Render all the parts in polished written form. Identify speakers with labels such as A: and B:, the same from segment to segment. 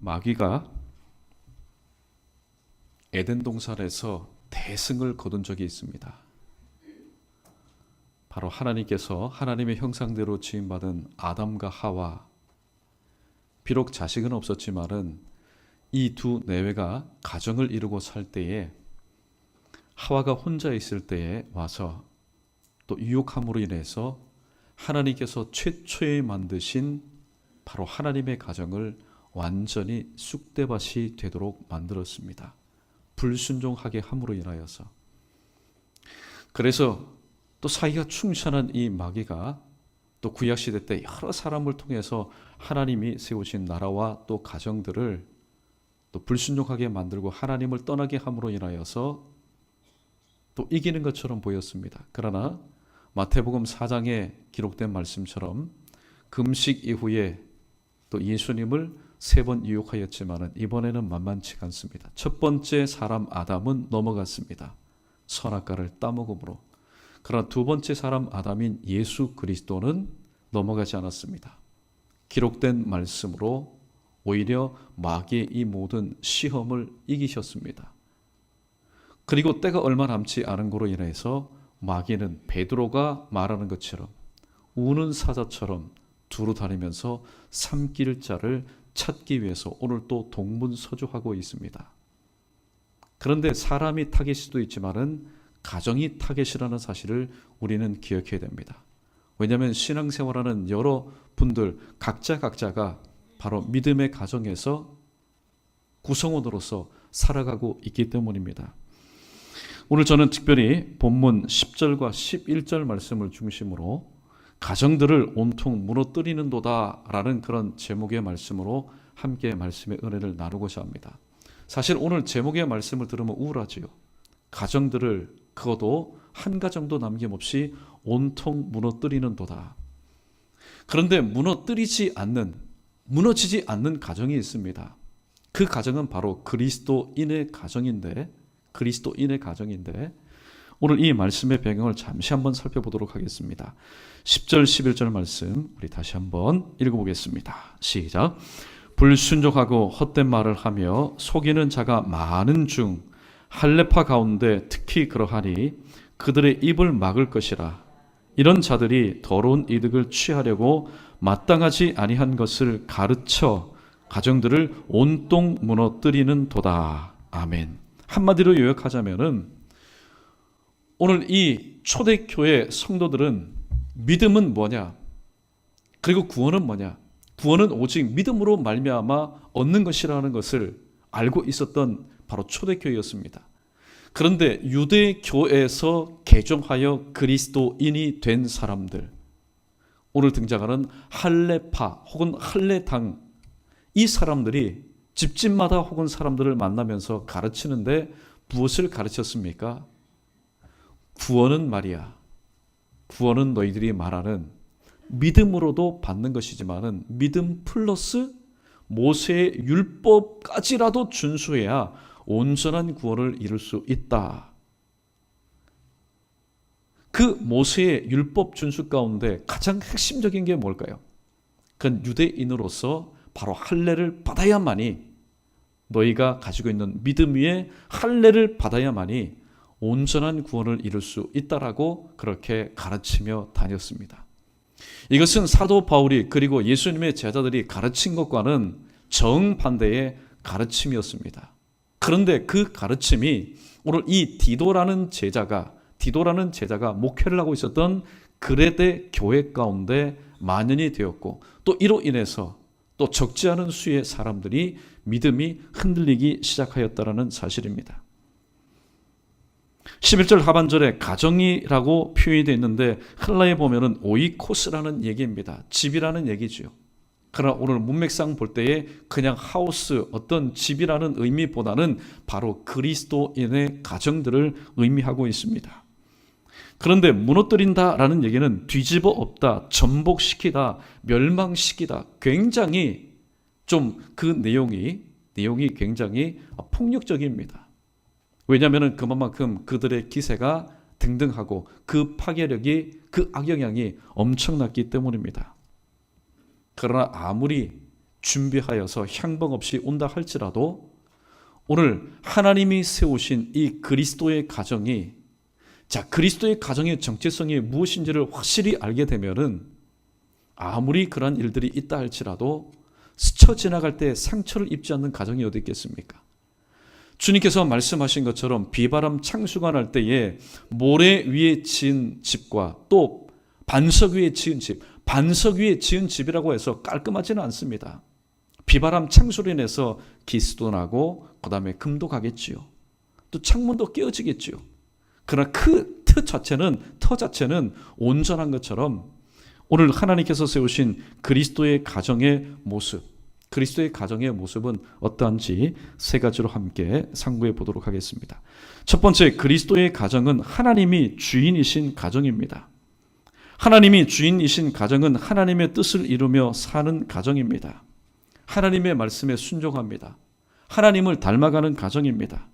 A: 마귀가 에덴 동산에서 대승을 거둔 적이 있습니다. 바로 하나님께서 하나님의 형상대로 지음받은 아담과 하와, 비록 자식은 없었지만은 이 두 내외가 가정을 이루고 살 때에 하와가 혼자 있을 때에 와서 또 유혹함으로 인해서 하나님께서 최초에 만드신 바로 하나님의 가정을 완전히 쑥대밭이 되도록 만들었습니다. 불순종하게 함으로 인하여서. 그래서 또 사이가 충천한 이 마귀가 또 구약시대 때 여러 사람을 통해서 하나님이 세우신 나라와 또 가정들을 또 불순종하게 만들고 하나님을 떠나게 함으로 인하여서 또 이기는 것처럼 보였습니다. 그러나 마태복음 4장에 기록된 말씀처럼 금식 이후에 또 예수님을 3번 유혹하였지만 이번에는 만만치 않습니다. 첫 번째 사람 아담은 넘어갔습니다. 선악과를 따먹음으로. 그러나 두 번째 사람 아담인 예수 그리스도는 넘어가지 않았습니다. 기록된 말씀으로 오히려 마귀의 이 모든 시험을 이기셨습니다. 그리고 때가 얼마 남지 않은 거로 인해서 마귀는 베드로가 말하는 것처럼 우는 사자처럼 두루 다니면서 삼킬 자를 찾기 위해서 오늘 또 동분서주하고 있습니다. 그런데 사람이 타겟일 수도 있지만은 가정이 타겟이라는 사실을 우리는 기억해야 됩니다. 왜냐하면 신앙생활하는 여러 분들 각자가 바로 믿음의 가정에서 구성원으로서 살아가고 있기 때문입니다. 오늘 저는 특별히 본문 10절과 11절 말씀을 중심으로 가정들을 온통 무너뜨리는도다 라는 그런 제목의 말씀으로 함께 말씀의 은혜를 나누고자 합니다. 사실 오늘 제목의 말씀을 들으면 우울하지요. 가정들을 그것도 한 가정도 남김없이 온통 무너뜨리는도다. 그런데 무너지지 않는 가정이 있습니다. 그 가정은 바로 그리스도인의 가정인데 오늘 이 말씀의 배경을 잠시 한번 살펴보도록 하겠습니다. 10절 11절 말씀 우리 다시 한번 읽어보겠습니다. 시작. 불순종하고 헛된 말을 하며 속이는 자가 많은 중 할례파 가운데 특히 그러하니 그들의 입을 막을 것이라. 이런 자들이 더러운 이득을 취하려고 마땅하지 아니한 것을 가르쳐 가정들을 온통 무너뜨리는 도다. 아멘. 한마디로 요약하자면은 오늘 이 초대교회 성도들은 믿음은 뭐냐? 그리고 구원은 뭐냐? 구원은 오직 믿음으로 말미암아 얻는 것이라는 것을 알고 있었던 바로 초대교회였습니다. 그런데 유대교에서 개종하여 그리스도인이 된 사람들, 오늘 등장하는 할례파 혹은 할례당, 이 사람들이 집집마다 혹은 사람들을 만나면서 가르치는데 무엇을 가르쳤습니까? 구원은 말이야. 구원은 너희들이 말하는 믿음으로도 받는 것이지만은 믿음 플러스 모세의 율법까지라도 준수해야 온전한 구원을 이룰 수 있다. 그 모세의 율법 준수 가운데 가장 핵심적인 게 뭘까요? 그건 유대인으로서 바로 할례를 받아야만이, 너희가 가지고 있는 믿음 위에 할례를 받아야만이 온전한 구원을 이룰 수 있다라고 그렇게 가르치며 다녔습니다. 이것은 사도 바울이 그리고 예수님의 제자들이 가르친 것과는 정반대의 가르침이었습니다. 그런데 그 가르침이 오늘 이 디도라는 제자가 목회를 하고 있었던 그레데 교회 가운데 만연이 되었고, 또 이로 인해서 또 적지 않은 수의 사람들이 믿음이 흔들리기 시작하였다는 사실입니다. 11절 하반절에 가정이라고 표현이 되어 있는데 헬라에 보면은 오이코스라는 얘기입니다. 집이라는 얘기죠. 그러나 오늘 문맥상 볼 때에 그냥 하우스, 어떤 집이라는 의미보다는 바로 그리스도인의 가정들을 의미하고 있습니다. 그런데 무너뜨린다라는 얘기는 뒤집어 엎다, 전복시키다, 멸망시키다. 굉장히 좀 그 내용이 굉장히 폭력적입니다. 왜냐하면 그만큼 그들의 기세가 등등하고 그 파괴력이, 그 악영향이 엄청났기 때문입니다. 그러나 아무리 준비하여서 향방 없이 온다 할지라도 오늘 하나님이 세우신 이 그리스도의 가정이, 자, 그리스도의 가정의 정체성이 무엇인지를 확실히 알게 되면은 아무리 그러한 일들이 있다 할지라도 스쳐 지나갈 때 상처를 입지 않는 가정이 어디 있겠습니까? 주님께서 말씀하신 것처럼 비바람 창수가 날 때에 모래 위에 지은 집과 또 반석 위에 지은 집, 반석 위에 지은 집이라고 해서 깔끔하지는 않습니다. 비바람 창수로 인해서 기스도 나고 그 다음에 금도 가겠지요. 또 창문도 깨어지겠지요. 그러나 그 터 자체는 온전한 것처럼 오늘 하나님께서 세우신 그리스도의 가정의 모습, 그리스도의 가정의 모습은 어떠한지 세 가지로 함께 상고해 보도록 하겠습니다. 첫 번째, 그리스도의 가정은 하나님이 주인이신 가정입니다. 하나님이 주인이신 가정은 하나님의 뜻을 이루며 사는 가정입니다. 하나님의 말씀에 순종합니다. 하나님을 닮아가는 가정입니다.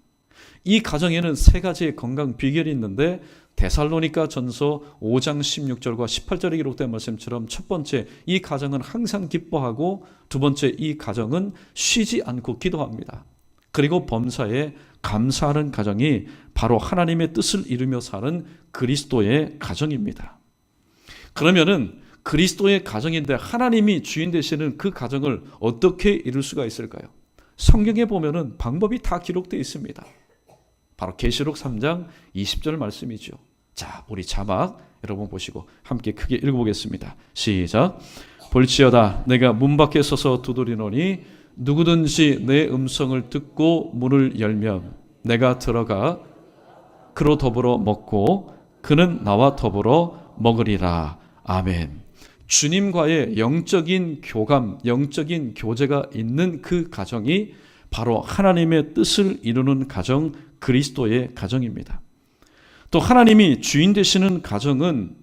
A: 이 가정에는 세 가지의 건강 비결이 있는데 데살로니가 전서 5장 16절과 18절에 기록된 말씀처럼 첫 번째, 이 가정은 항상 기뻐하고, 두 번째, 이 가정은 쉬지 않고 기도합니다. 그리고 범사에 감사하는 가정이 바로 하나님의 뜻을 이루며 사는 그리스도의 가정입니다. 그러면은 그리스도의 가정인데 하나님이 주인 되시는 그 가정을 어떻게 이룰 수가 있을까요? 성경에 보면은 방법이 다 기록되어 있습니다. 바로 계시록 3장 20절 말씀이죠. 자, 우리 자막 여러분 보시고 함께 크게 읽어보겠습니다. 시작. 볼지어다 내가 문 밖에 서서 두드리노니 누구든지 내 음성을 듣고 문을 열면 내가 들어가 그로 더불어 먹고 그는 나와 더불어 먹으리라. 아멘. 주님과의 영적인 교감, 영적인 교제가 있는 그 가정이 바로 하나님의 뜻을 이루는 가정, 그리스도의 가정입니다. 또 하나님이 주인 되시는 가정은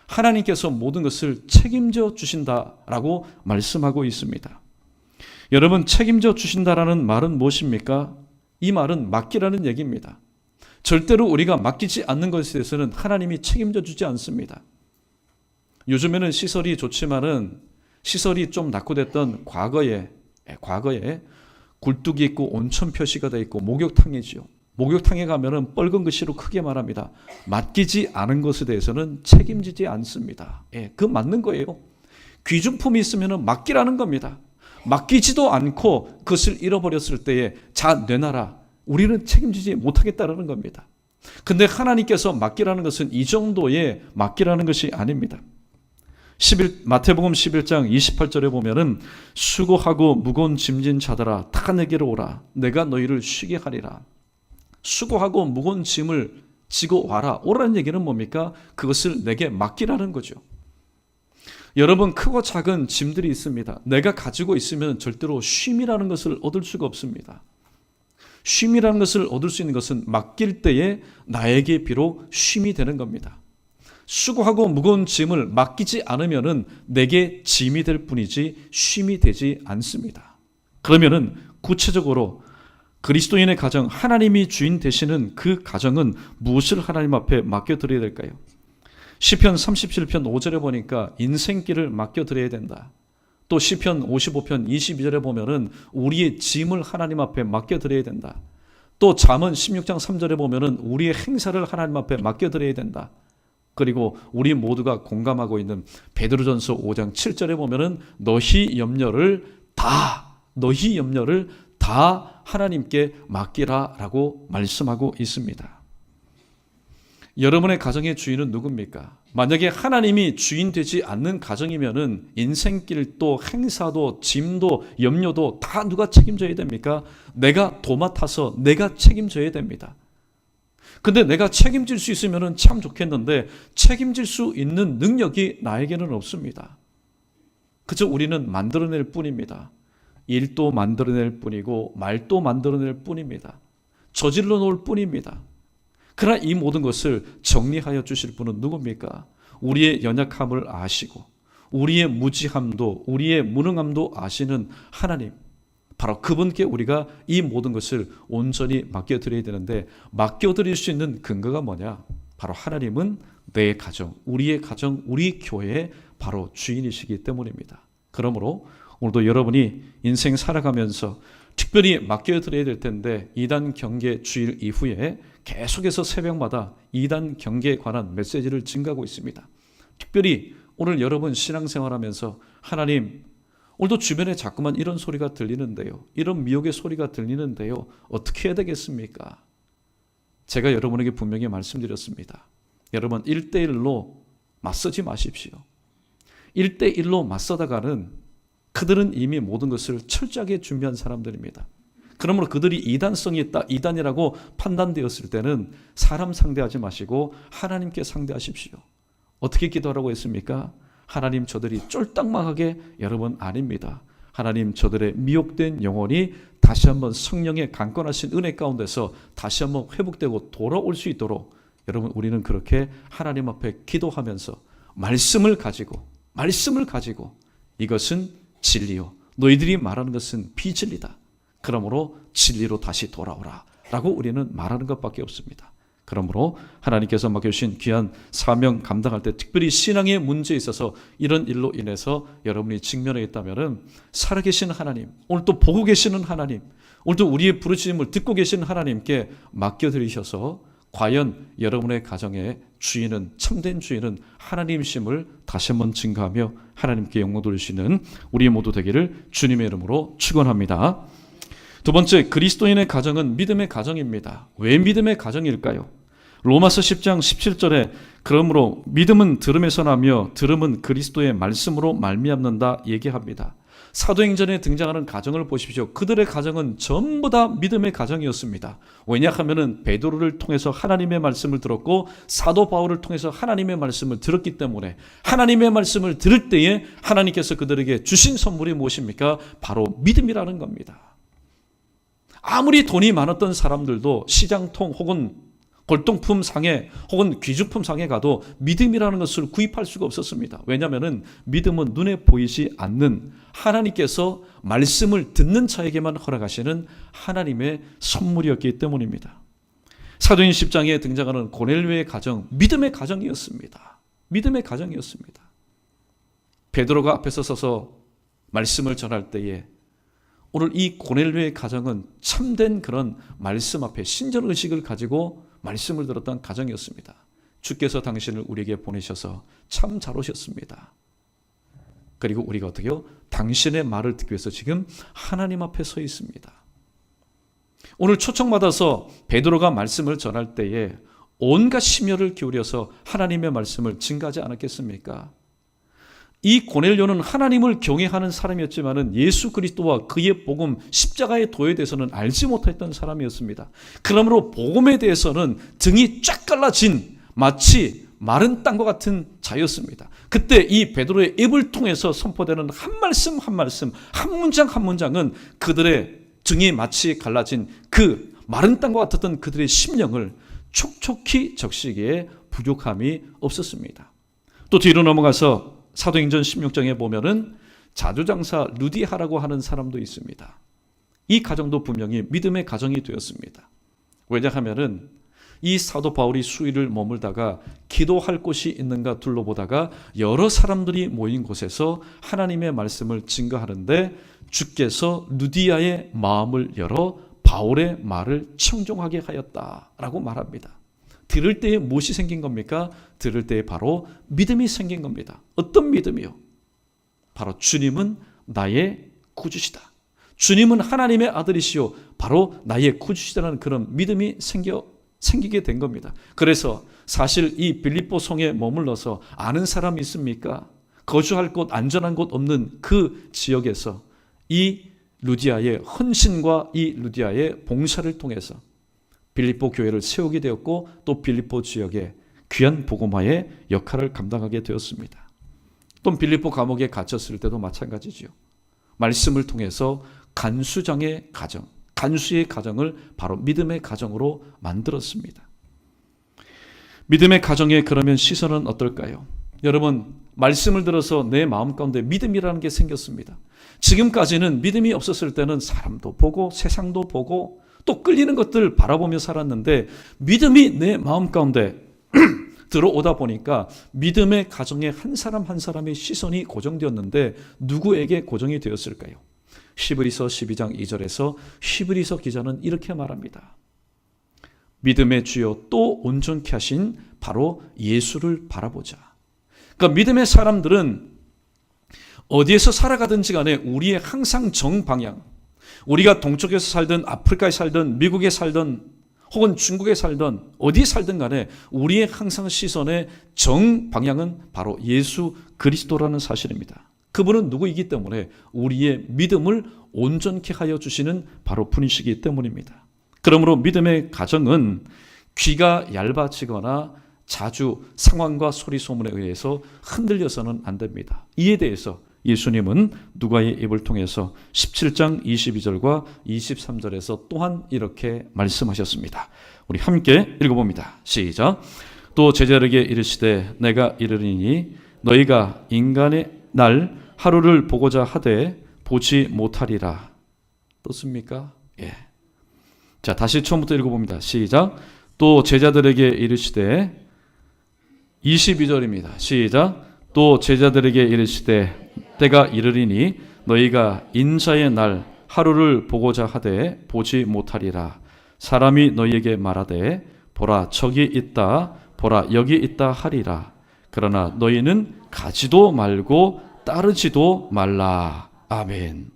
A: 하나님께서 모든 것을 책임져 주신다라고 말씀하고 있습니다. 여러분, 책임져 주신다라는 말은 무엇입니까? 이 말은 맡기라는 얘기입니다. 절대로 우리가 맡기지 않는 것에 대해서는 하나님이 책임져 주지 않습니다. 요즘에는 시설이 좋지만은 시설이 좀 낙후됐던 과거에 굴뚝이 있고 온천 표시가 되어 있고 목욕탕이지요. 목욕탕에 가면은 뻘건 글씨로 크게 말합니다. 맡기지 않은 것에 대해서는 책임지지 않습니다. 그 맞는 거예요. 귀중품이 있으면은 맡기라는 겁니다. 맡기지도 않고 그것을 잃어버렸을 때에 자 내놔라. 우리는 책임지지 못하겠다라는 겁니다. 근데 하나님께서 맡기라는 것은 이 정도의 맡기라는 것이 아닙니다. 마태복음 11장 28절에 보면은 수고하고 무거운 짐진 자들아 다 내게로 오라. 내가 너희를 쉬게 하리라. 수고하고 무거운 짐을 지고 와라. 오라는 얘기는 뭡니까? 그것을 내게 맡기라는 거죠. 여러분, 크고 작은 짐들이 있습니다. 내가 가지고 있으면 절대로 쉼이라는 것을 얻을 수가 없습니다. 쉼이라는 것을 얻을 수 있는 것은 맡길 때에 나에게 비록 쉼이 되는 겁니다. 수고하고 무거운 짐을 맡기지 않으면은 내게 짐이 될 뿐이지 쉼이 되지 않습니다. 그러면은 구체적으로 그리스도인의 가정, 하나님이 주인 되시는 그 가정은 무엇을 하나님 앞에 맡겨드려야 될까요? 시편 37편 5절에 보니까 인생길을 맡겨드려야 된다. 또 시편 55편 22절에 보면은 우리의 짐을 하나님 앞에 맡겨드려야 된다. 또 잠언 16장 3절에 보면은 우리의 행사를 하나님 앞에 맡겨드려야 된다. 그리고 우리 모두가 공감하고 있는 베드로전서 5장 7절에 보면은 너희 염려를 다 하나님께 맡기라라고 말씀하고 있습니다. 여러분의 가정의 주인은 누굽니까? 만약에 하나님이 주인 되지 않는 가정이면은 인생길도 행사도 짐도 염려도 다 누가 책임져야 됩니까? 내가 도맡아서 내가 책임져야 됩니다. 근데 내가 책임질 수 있으면 참 좋겠는데 책임질 수 있는 능력이 나에게는 없습니다. 그저 우리는 만들어낼 뿐입니다. 일도 만들어낼 뿐이고 말도 만들어낼 뿐입니다. 저질러 놓을 뿐입니다. 그러나 이 모든 것을 정리하여 주실 분은 누굽니까? 우리의 연약함을 아시고 우리의 무지함도 우리의 무능함도 아시는 하나님, 바로 그분께 우리가 이 모든 것을 온전히 맡겨드려야 되는데 맡겨드릴 수 있는 근거가 뭐냐? 바로 하나님은 내 가정, 우리의 가정, 우리 교회의 바로 주인이시기 때문입니다. 그러므로 오늘도 여러분이 인생 살아가면서 특별히 맡겨드려야 될 텐데, 이단 경계 주일 이후에 계속해서 새벽마다 이단 경계에 관한 메시지를 증가하고 있습니다. 특별히 오늘 여러분 신앙생활하면서 하나님, 오늘도 주변에 자꾸만 이런 소리가 들리는데요, 이런 미혹의 소리가 들리는데요, 어떻게 해야 되겠습니까? 제가 여러분에게 분명히 말씀드렸습니다. 여러분 1대1로 맞서지 마십시오. 1대1로 맞서다가는 그들은 이미 모든 것을 철저하게 준비한 사람들입니다. 그러므로 그들이 이단성이 있다, 이단이라고 판단되었을 때는 사람 상대하지 마시고 하나님께 상대하십시오. 어떻게 기도하라고 했습니까? 하나님, 저들이 쫄딱망하게, 여러분 아닙니다. 하나님, 저들의 미혹된 영혼이 다시 한번 성령의 강권하신 은혜 가운데서 다시 한번 회복되고 돌아올 수 있도록, 여러분 우리는 그렇게 하나님 앞에 기도하면서 말씀을 가지고 이것은 진리요, 너희들이 말하는 것은 비진리다, 그러므로 진리로 다시 돌아오라 라고 우리는 말하는 것밖에 없습니다. 그러므로 하나님께서 맡겨주신 귀한 사명 감당할 때, 특별히 신앙의 문제에 있어서 이런 일로 인해서 여러분이 직면해 있다면, 살아계신 하나님, 오늘 또 보고 계시는 하나님, 오늘도 우리의 부르짖음을 듣고 계신 하나님께 맡겨드리셔서 과연 여러분의 가정의 주인은, 참된 주인은 하나님이심을 다시 한번 증거하며 하나님께 영광 돌리시는 우리 모두 되기를 주님의 이름으로 축원합니다. 두 번째, 그리스도인의 가정은 믿음의 가정입니다. 왜 믿음의 가정일까요? 로마서 10장 17절에 그러므로 믿음은 들음에서 나며 들음은 그리스도의 말씀으로 말미암는다 얘기합니다. 사도행전에 등장하는 가정을 보십시오. 그들의 가정은 전부 다 믿음의 가정이었습니다. 왜냐하면 베드로를 통해서 하나님의 말씀을 들었고 사도 바울을 통해서 하나님의 말씀을 들었기 때문에, 하나님의 말씀을 들을 때에 하나님께서 그들에게 주신 선물이 무엇입니까? 바로 믿음이라는 겁니다. 아무리 돈이 많았던 사람들도 시장통 혹은 골동품 상에 혹은 귀중품 상에 가도 믿음이라는 것을 구입할 수가 없었습니다. 왜냐하면 믿음은 눈에 보이지 않는 하나님께서 말씀을 듣는 자에게만 허락하시는 하나님의 선물이었기 때문입니다. 사도행 10장에 등장하는 고넬료의 가정, 믿음의 가정이었습니다. 믿음의 가정이었습니다. 베드로가 앞에서 서서 말씀을 전할 때에 오늘 이 고넬료의 가정은 참된 그런 말씀 앞에 신전의식을 가지고 말씀을 들었던 가정이었습니다. 주께서 당신을 우리에게 보내셔서 참 잘 오셨습니다. 그리고 우리가 어떻게요? 당신의 말을 듣기 위해서 지금 하나님 앞에 서 있습니다. 오늘 초청받아서 베드로가 말씀을 전할 때에 온갖 심혈을 기울여서 하나님의 말씀을 증가하지 않았겠습니까? 이 고넬료는 하나님을 경외하는 사람이었지만은 예수 그리스도와 그의 복음, 십자가의 도에 대해서는 알지 못했던 사람이었습니다. 그러므로 복음에 대해서는 등이 쫙 갈라진 마치 마른 땅과 같은 자였습니다. 그때 이 베드로의 입을 통해서 선포되는 한 말씀 한 말씀, 한 문장 한 문장은 그들의 등이 마치 갈라진 그 마른 땅과 같았던 그들의 심령을 촉촉히 적시기에 부족함이 없었습니다. 또 뒤로 넘어가서 사도행전 16장에 보면은 자주장사 루디아라고 하는 사람도 있습니다. 이 가정도 분명히 믿음의 가정이 되었습니다. 왜냐하면은 이 사도 바울이 수일을 머물다가 기도할 곳이 있는가 둘러보다가 여러 사람들이 모인 곳에서 하나님의 말씀을 증거하는데 주께서 루디아의 마음을 열어 바울의 말을 청종하게 하였다라고 말합니다. 들을 때에 무엇이 생긴 겁니까? 들을 때에 바로 믿음이 생긴 겁니다. 어떤 믿음이요? 바로 주님은 나의 구주시다. 주님은 하나님의 아들이시요 바로 나의 구주시다라는 그런 믿음이 생기게 된 겁니다. 그래서 사실 이 빌립보 성에 머물러서 아는 사람이 있습니까? 거주할 곳, 안전한 곳 없는 그 지역에서 이 루디아의 헌신과 이 루디아의 봉사를 통해서 빌립보 교회를 세우게 되었고 또 빌립보 지역에 귀한 복음화의 역할을 감당하게 되었습니다. 또 빌립보 감옥에 갇혔을 때도 마찬가지죠. 말씀을 통해서 간수장의 가정, 간수의 가정을 바로 믿음의 가정으로 만들었습니다. 믿음의 가정에 그러면 시선은 어떨까요? 여러분, 말씀을 들어서 내 마음 가운데 믿음이라는 게 생겼습니다. 지금까지는 믿음이 없었을 때는 사람도 보고 세상도 보고 또 끌리는 것들 바라보며 살았는데 믿음이 내 마음 가운데 들어오다 보니까 믿음의 가정에 한 사람 한 사람의 시선이 고정되었는데 누구에게 고정이 되었을까요? 히브리서 12장 2절에서 히브리서 기자는 이렇게 말합니다. 믿음의 주요 또 온전케 하신 바로 예수를 바라보자. 그러니까 믿음의 사람들은 어디에서 살아가든지 간에 우리의 항상 정방향, 우리가 동쪽에서 살든 아프리카에 살든 미국에 살든 혹은 중국에 살든 어디에 살든 간에 우리의 항상 시선의 정방향은 바로 예수 그리스도라는 사실입니다. 그분은 누구이기 때문에 우리의 믿음을 온전케 하여 주시는 바로 분이시기 때문입니다. 그러므로 믿음의 가정은 귀가 얇아지거나 자주 상황과 소리 소문에 의해서 흔들려서는 안 됩니다. 이에 대해서 예수님은 누가의 입을 통해서 17장 22절과 23절에서 또한 이렇게 말씀하셨습니다. 우리 함께 읽어봅니다. 시작. 또 제자들에게 이르시되 내가 이르리니 너희가 인간의 날 하루를 보고자 하되 보지 못하리라. 떴습니까? 예. 자, 다시 처음부터 읽어봅니다. 시작. 또 제자들에게 이르시되 22절입니다. 시작. 또 제자들에게 이르시되 때가 이르리니 너희가 인자의 날 하루를 보고자 하되 보지 못하리라. 사람이 너희에게 말하되 보라 저기 있다 보라 여기 있다 하리라. 그러나 너희는 가지도 말고 따르지도 말라. 아멘.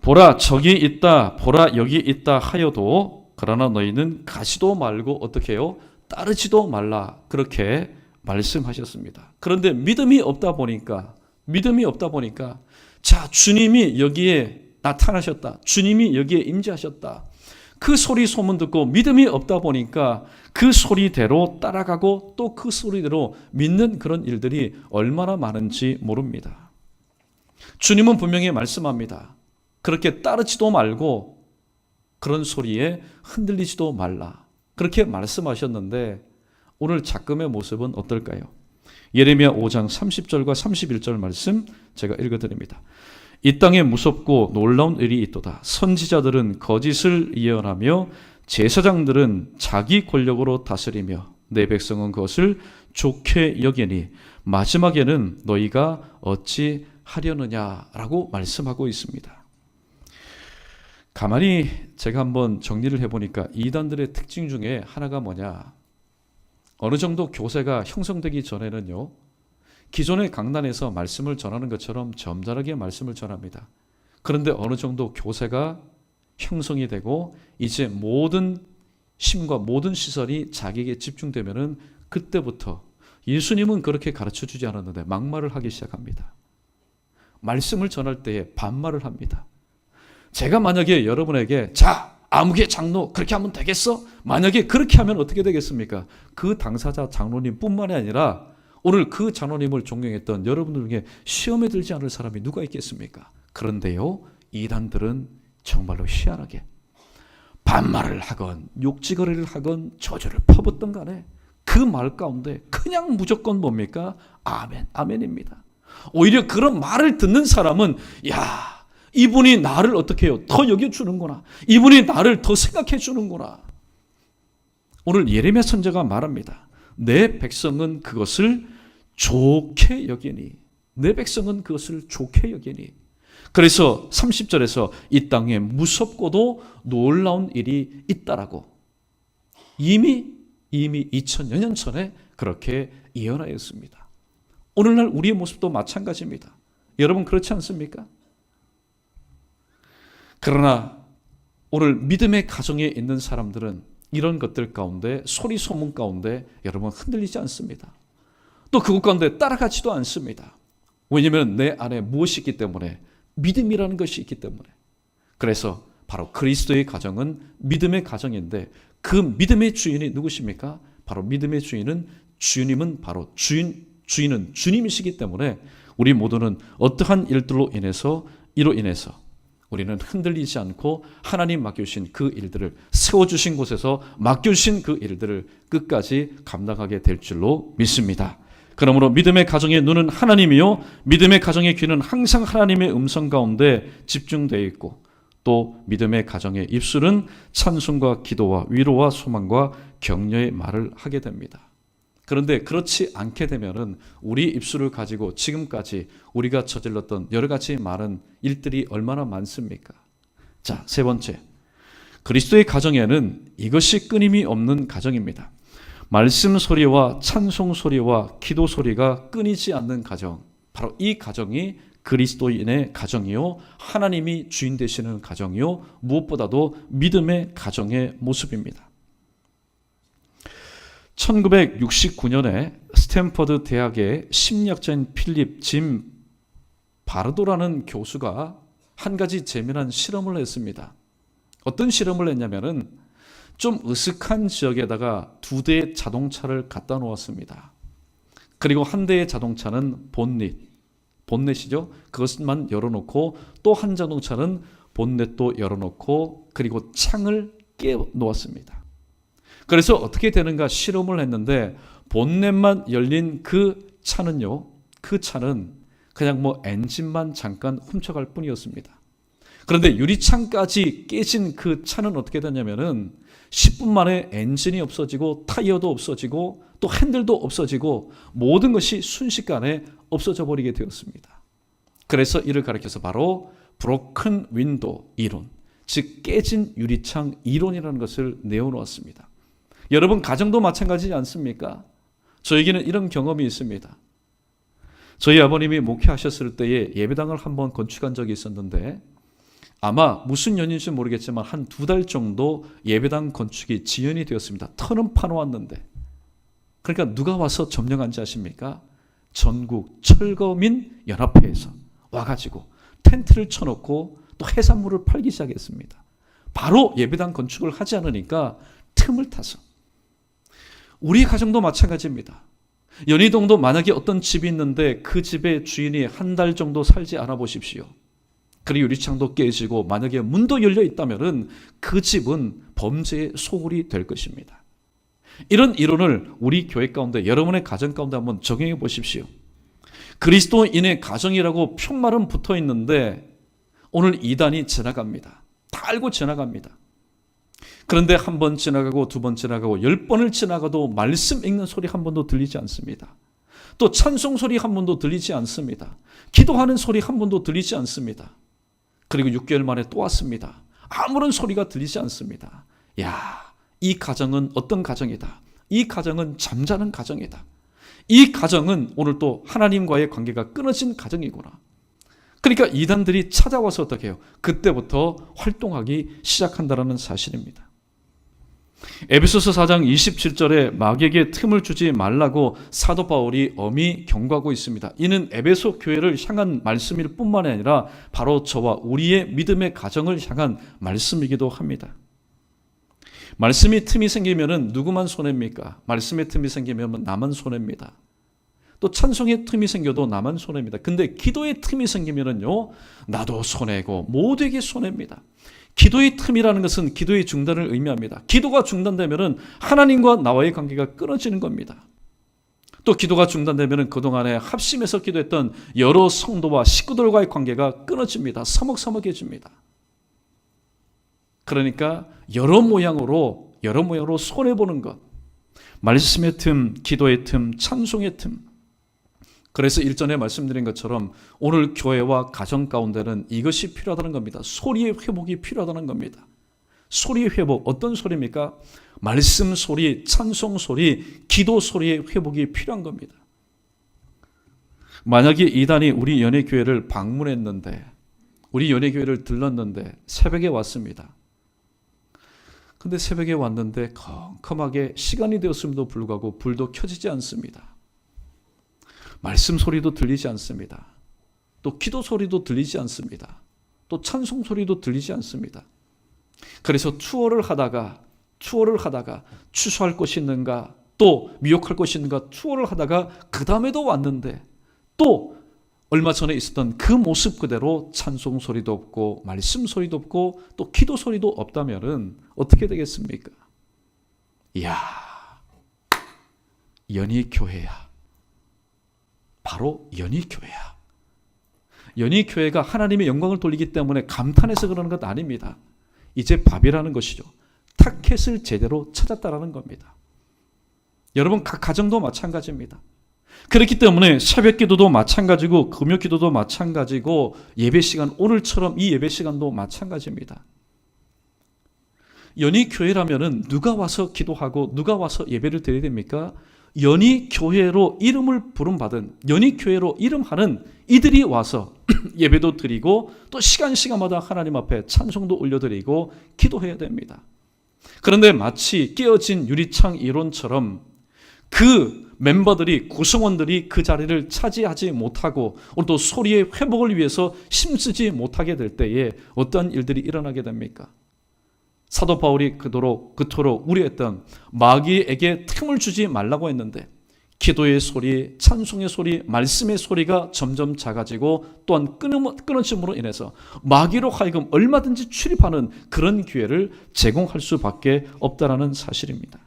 A: 보라 저기 있다 보라 여기 있다 하여도 그러나 너희는 가지도 말고 어떻게 해요? 따르지도 말라. 그렇게 말씀하셨습니다. 그런데 믿음이 없다 보니까 자, 주님이 여기에 나타나셨다. 주님이 여기에 임재하셨다. 그 소리 소문 듣고 믿음이 없다 보니까 그 소리대로 따라가고 또 그 소리대로 믿는 그런 일들이 얼마나 많은지 모릅니다. 주님은 분명히 말씀합니다. 그렇게 따르지도 말고 그런 소리에 흔들리지도 말라. 그렇게 말씀하셨는데 오늘 작금의 모습은 어떨까요? 예레미야 5장 30절과 31절 말씀 제가 읽어드립니다. 이 땅에 무섭고 놀라운 일이 있도다. 선지자들은 거짓을 예언하며 제사장들은 자기 권력으로 다스리며 내 백성은 그것을 좋게 여기니 마지막에는 너희가 어찌 하려느냐라고 말씀하고 있습니다. 가만히 제가 한번 정리를 해보니까 이단들의 특징 중에 하나가 뭐냐? 어느 정도 교세가 형성되기 전에는요, 기존의 강단에서 말씀을 전하는 것처럼 점잖하게 말씀을 전합니다. 그런데 어느 정도 교세가 형성이 되고 이제 모든 힘과 모든 시선이 자기에게 집중되면은 그때부터 예수님은 그렇게 가르쳐 주지 않았는데 막말을 하기 시작합니다. 말씀을 전할 때에 반말을 합니다. 제가 만약에 여러분에게 자, 아무개 장로 그렇게 하면 되겠어? 만약에 그렇게 하면 어떻게 되겠습니까? 그 당사자 장로님 뿐만이 아니라 오늘 그 장로님을 존경했던 여러분들 중에 시험에 들지 않을 사람이 누가 있겠습니까? 그런데요, 이단들은 정말로 희한하게 반말을 하건 욕지거리를 하건 저주를 퍼붓던 간에 그 말 가운데 그냥 무조건 뭡니까? 아멘, 아멘입니다. 오히려 그런 말을 듣는 사람은 야, 이분이 나를 어떻게 해요? 더 여겨주는구나. 이분이 나를 더 생각해 주는구나. 오늘 예레미야 선지자가 말합니다. 내 백성은 그것을 좋게 여기니. 내 백성은 그것을 좋게 여기니. 그래서 30절에서 이 땅에 무섭고도 놀라운 일이 있다라고 이미 2000여 년 전에 그렇게 예언하였습니다. 오늘날 우리의 모습도 마찬가지입니다. 여러분 그렇지 않습니까? 그러나 오늘 믿음의 가정에 있는 사람들은 이런 것들 가운데 소리 소문 가운데 여러분 흔들리지 않습니다. 또 그것 가운데 따라가지도 않습니다. 왜냐하면 내 안에 무엇이 있기 때문에 믿음이라는 것이 있기 때문에. 그래서 바로 그리스도의 가정은 믿음의 가정인데 그 믿음의 주인이 누구십니까? 바로 믿음의 주인은 주님은 바로 주인은 주님이시기 때문에 우리 모두는 어떠한 일들로 인해서 우리는 흔들리지 않고 하나님 맡겨주신 그 일들을 세워주신 곳에서 맡겨주신 그 일들을 끝까지 감당하게 될 줄로 믿습니다. 그러므로 믿음의 가정의 눈은 하나님이요 믿음의 가정의 귀는 항상 하나님의 음성 가운데 집중되어 있고 또 믿음의 가정의 입술은 찬송과 기도와 위로와 소망과 격려의 말을 하게 됩니다. 그런데 그렇지 않게 되면은 우리 입술을 가지고 지금까지 우리가 저질렀던 여러 가지 많은 일들이 얼마나 많습니까? 자, 세 번째. 그리스도의 가정에는 이것이 끊임이 없는 가정입니다. 말씀 소리와 찬송 소리와 기도 소리가 끊이지 않는 가정. 바로 이 가정이 그리스도인의 가정이요, 하나님이 주인 되시는 가정이요, 무엇보다도 믿음의 가정의 모습입니다. 1969년에 스탠퍼드 대학의 심리학자인 필립 짐 바르도라는 교수가 한 가지 재미난 실험을 했습니다. 어떤 실험을 했냐면은 좀 으슥한 지역에다가 2대의 자동차를 갖다 놓았습니다. 그리고 한 대의 자동차는 본넷이죠. 그것만 열어놓고 또 한 자동차는 본넷도 열어놓고 그리고 창을 깨 놓았습니다. 그래서 어떻게 되는가 실험을 했는데 본넷만 열린 그 차는요, 그 차는 그냥 뭐 엔진만 잠깐 훔쳐갈 뿐이었습니다. 그런데 유리창까지 깨진 그 차는 어떻게 되냐면은 10분 만에 엔진이 없어지고 타이어도 없어지고 또 핸들도 없어지고 모든 것이 순식간에 없어져 버리게 되었습니다. 그래서 이를 가리켜서 바로 브로큰 윈도 이론, 즉 깨진 유리창 이론이라는 것을 내어놓았습니다. 여러분 가정도 마찬가지지 않습니까? 저에게는 이런 경험이 있습니다. 저희 아버님이 목회하셨을 때에 예배당을 한번 건축한 적이 있었는데 아마 무슨 연인지 모르겠지만 한 2달 정도 예배당 건축이 지연이 되었습니다. 터는 파놓았는데. 그러니까 누가 와서 점령한지 아십니까? 전국 철거민 연합회에서 와가지고 텐트를 쳐놓고 또 해산물을 팔기 시작했습니다. 바로 예배당 건축을 하지 않으니까 틈을 타서. 우리 가정도 마찬가지입니다. 연희동도 만약에 어떤 집이 있는데 그 집의 주인이 한 달 정도 살지 않아 보십시오. 그리고 유리창도 깨지고 만약에 문도 열려 있다면 그 집은 범죄의 소굴이 될 것입니다. 이런 이론을 우리 교회 가운데 여러분의 가정 가운데 한번 적용해 보십시오. 그리스도인의 가정이라고 표말은 붙어 있는데 오늘 이단이 지나갑니다. 다 알고 지나갑니다. 그런데 한 번 지나가고 2번 지나가고 10번을 지나가도 말씀 읽는 소리 한 번도 들리지 않습니다. 또 찬송 소리 한 번도 들리지 않습니다. 기도하는 소리 한 번도 들리지 않습니다. 그리고 6개월 만에 또 왔습니다. 아무런 소리가 들리지 않습니다. 야, 이 가정은 어떤 가정이다. 이 가정은 잠자는 가정이다. 이 가정은 오늘 또 하나님과의 관계가 끊어진 가정이구나. 그러니까 이단들이 찾아와서 어떻게 해요? 그때부터 활동하기 시작한다는 사실입니다. 에베소서 4장 27절에 마귀에게 틈을 주지 말라고 사도 바울이 엄히 경고하고 있습니다. 이는 에베소 교회를 향한 말씀일 뿐만 아니라 바로 저와 우리의 믿음의 가정을 향한 말씀이기도 합니다. 말씀이 틈이 생기면 누구만 손해입니까? 말씀의 틈이 생기면 나만 손해입니다. 또 찬송의 틈이 생겨도 나만 손해입니다. 근데 기도의 틈이 생기면요, 나도 손해고 모두에게 손해입니다. 기도의 틈이라는 것은 기도의 중단을 의미합니다. 기도가 중단되면 하나님과 나와의 관계가 끊어지는 겁니다. 또 기도가 중단되면 그동안에 합심해서 기도했던 여러 성도와 식구들과의 관계가 끊어집니다. 서먹서먹해집니다. 그러니까 여러 모양으로 손해보는 것. 말씀의 틈, 기도의 틈, 찬송의 틈. 그래서 일전에 말씀드린 것처럼 오늘 교회와 가정 가운데는 이것이 필요하다는 겁니다. 소리의 회복이 필요하다는 겁니다. 소리의 회복, 어떤 소리입니까? 말씀 소리, 찬송 소리, 기도 소리의 회복이 필요한 겁니다. 만약에 이단이 우리 연예교회를 방문했는데, 우리 연예교회를 들렀는데 새벽에 왔습니다. 근데 새벽에 왔는데 컴컴하게 시간이 되었음에도 불구하고 불도 켜지지 않습니다. 말씀 소리도 들리지 않습니다. 또 기도 소리도 들리지 않습니다. 또 찬송 소리도 들리지 않습니다. 그래서 투어를 하다가 취소할 것이 있는가, 또 미혹할 것이 있는가 투어를 하다가 그 다음에도 왔는데 또 얼마 전에 있었던 그 모습 그대로 찬송 소리도 없고 말씀 소리도 없고 또 기도 소리도 없다면 어떻게 되겠습니까? 이야, 연희교회야. 바로 연희교회야. 연희교회가 하나님의 영광을 돌리기 때문에 감탄해서 그러는 것 아닙니다. 이제 밥이라는 것이죠. 타켓을 제대로 찾았다라는 겁니다. 여러분 각 가정도 마찬가지입니다. 그렇기 때문에 새벽 기도도 마찬가지고 금요 기도도 마찬가지고 예배 시간, 오늘처럼 이 예배 시간도 마찬가지입니다. 연희교회라면은 누가 와서 기도하고 누가 와서 예배를 드려야 됩니까? 연희교회로 이름을 부름받은, 연희교회로 이름하는 이들이 와서 예배도 드리고 또 시간마다 하나님 앞에 찬송도 올려드리고 기도해야 됩니다. 그런데 마치 깨어진 유리창 이론처럼 그 멤버들이, 구성원들이 그 자리를 차지하지 못하고 오늘 또 소리의 회복을 위해서 힘쓰지 못하게 될 때에 어떠한 일들이 일어나게 됩니까? 사도 바울이 그토록 우려했던 마귀에게 틈을 주지 말라고 했는데 기도의 소리, 찬송의 소리, 말씀의 소리가 점점 작아지고 또한 끊어짐으로 인해서 마귀로 하여금 얼마든지 출입하는 그런 기회를 제공할 수밖에 없다라는 사실입니다.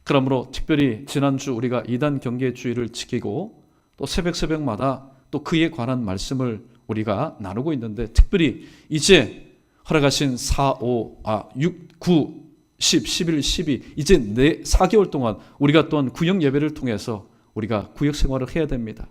A: 그러므로 특별히 지난주 우리가 이단 경계 주의를 지키고 또 새벽마다 또 그에 관한 말씀을 우리가 나누고 있는데 특별히 이제 허락하신 6, 9, 10, 11, 12 이제 4개월 동안 우리가 또한 구역 예배를 통해서 우리가 구역 생활을 해야 됩니다.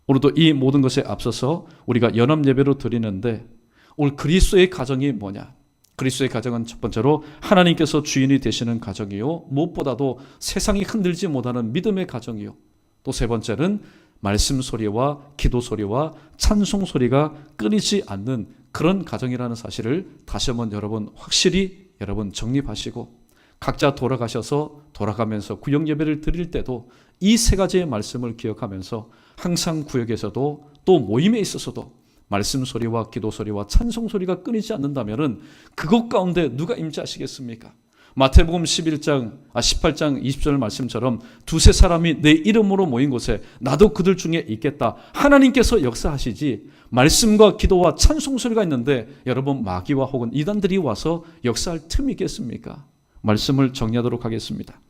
A: 오늘도 이 모든 것에 앞서서 우리가 연합 예배로 드리는데 오늘 그리스도의 가정이 뭐냐? 그리스도의 가정은 첫 번째로 하나님께서 주인이 되시는 가정이요, 무엇보다도 세상이 흔들지 못하는 믿음의 가정이요, 또 세 번째는 말씀 소리와 기도 소리와 찬송 소리가 끊이지 않는 그런 가정이라는 사실을 다시 한번 여러분 확실히 정립하시고 각자 돌아가면서 구역 예배를 드릴 때도 이 세 가지의 말씀을 기억하면서 항상 구역에서도 또 모임에 있어서도 말씀 소리와 기도 소리와 찬송 소리가 끊이지 않는다면 그것 가운데 누가 임재하시겠습니까? 마태복음 18장 20절 말씀처럼 두세 사람이 내 이름으로 모인 곳에 나도 그들 중에 있겠다. 하나님께서 역사하시지 말씀과 기도와 찬송 소리가 있는데 여러분 마귀와 혹은 이단들이 와서 역사할 틈이 있겠습니까? 말씀을 정리하도록 하겠습니다.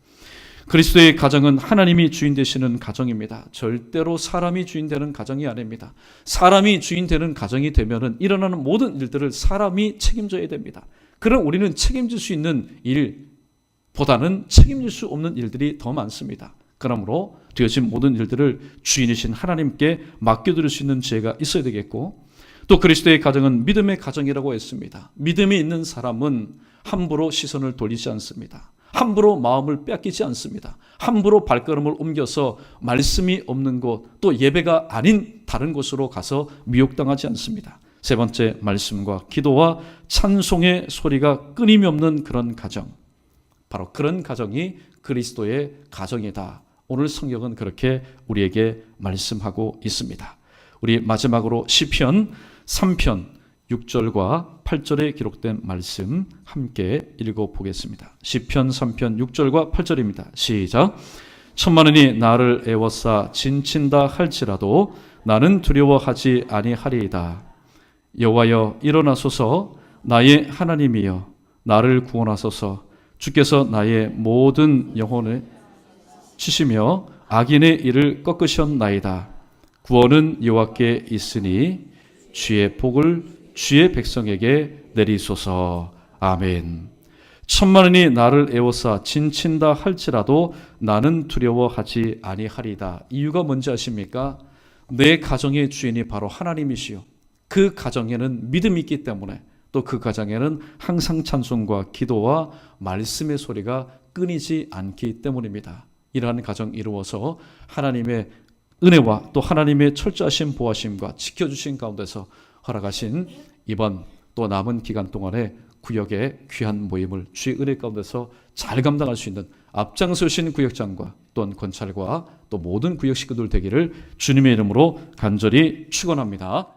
A: 그리스도의 가정은 하나님이 주인 되시는 가정입니다. 절대로 사람이 주인 되는 가정이 아닙니다. 사람이 주인 되는 가정이 되면은 일어나는 모든 일들을 사람이 책임져야 됩니다. 그럼 우리는 책임질 수 있는 일보다는 책임질 수 없는 일들이 더 많습니다. 그러므로 되어진 모든 일들을 주인이신 하나님께 맡겨드릴 수 있는 지혜가 있어야 되겠고, 또 그리스도의 가정은 믿음의 가정이라고 했습니다. 믿음이 있는 사람은 함부로 시선을 돌리지 않습니다. 함부로 마음을 빼앗기지 않습니다. 함부로 발걸음을 옮겨서 말씀이 없는 곳, 또 예배가 아닌 다른 곳으로 가서 미혹당하지 않습니다. 세 번째, 말씀과 기도와 찬송의 소리가 끊임이 없는 그런 가정, 바로 그런 가정이 그리스도의 가정이다. 오늘 성경은 그렇게 우리에게 말씀하고 있습니다. 우리 마지막으로 시편 3편 6절과 8절에 기록된 말씀 함께 읽어보겠습니다. 시편 3편 6절과 8절입니다. 시작. 천만원이 나를 애워싸 진친다 할지라도 나는 두려워하지 아니하리이다. 여호와여 일어나소서. 나의 하나님이여 나를 구원하소서. 주께서 나의 모든 영혼을 치시며 악인의 일을 꺾으셨나이다. 구원은 여호와께 있으니 주의 복을 주의 백성에게 내리소서. 아멘. 천만원이 나를 애워싸 진친다 할지라도 나는 두려워하지 아니하리다. 이유가 뭔지 아십니까? 내 가정의 주인이 바로 하나님이시요, 그 가정에는 믿음이 있기 때문에 또 그 가정에는 항상 찬송과 기도와 말씀의 소리가 끊이지 않기 때문입니다. 이러한 가정 이루어서 하나님의 은혜와 또 하나님의 철저하신 보호하심과 지켜주신 가운데서 허락하신 이번 또 남은 기간 동안에 구역의 귀한 모임을 주의 은혜 가운데서 잘 감당할 수 있는 앞장서신 구역장과 또한 권찰과 또 모든 구역 식구들 되기를 주님의 이름으로 간절히 축원합니다.